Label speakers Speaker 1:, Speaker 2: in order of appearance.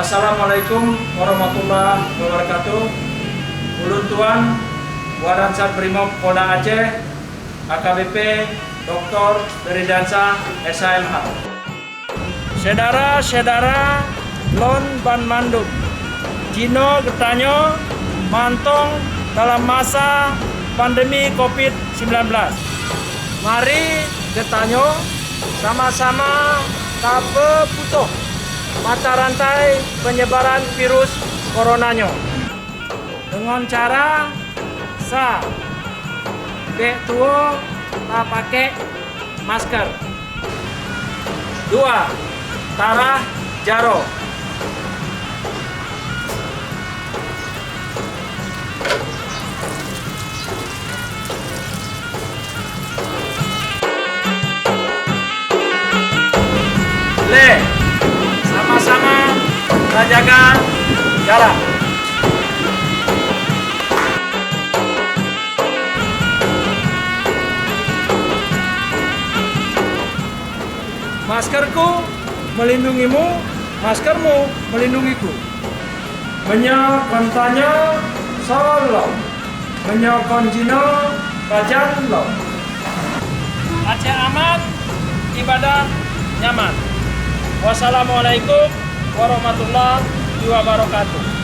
Speaker 1: Assalamualaikum warahmatullahi wabarakatuh. Ulun Tuan Waransan Brimob Polda Aceh, AKBP Dr. Beridansa SHMH. Saudara-saudara Lon Ban Mandum, Jino Getanyo mantong dalam masa pandemi COVID-19. Mari Getanyo sama-sama kape putuh mata rantai penyebaran virus coronanya dengan cara tuo tak pakai masker. 2. Tarah jaro. Sama-sama kita jaga jarak. Maskerku melindungimu, maskermu melindungiku. Menyokon tanya solo, menyokon jino kajan lo. Aceh aman, ibadah nyaman. Wassalamualaikum warahmatullahi wabarakatuh.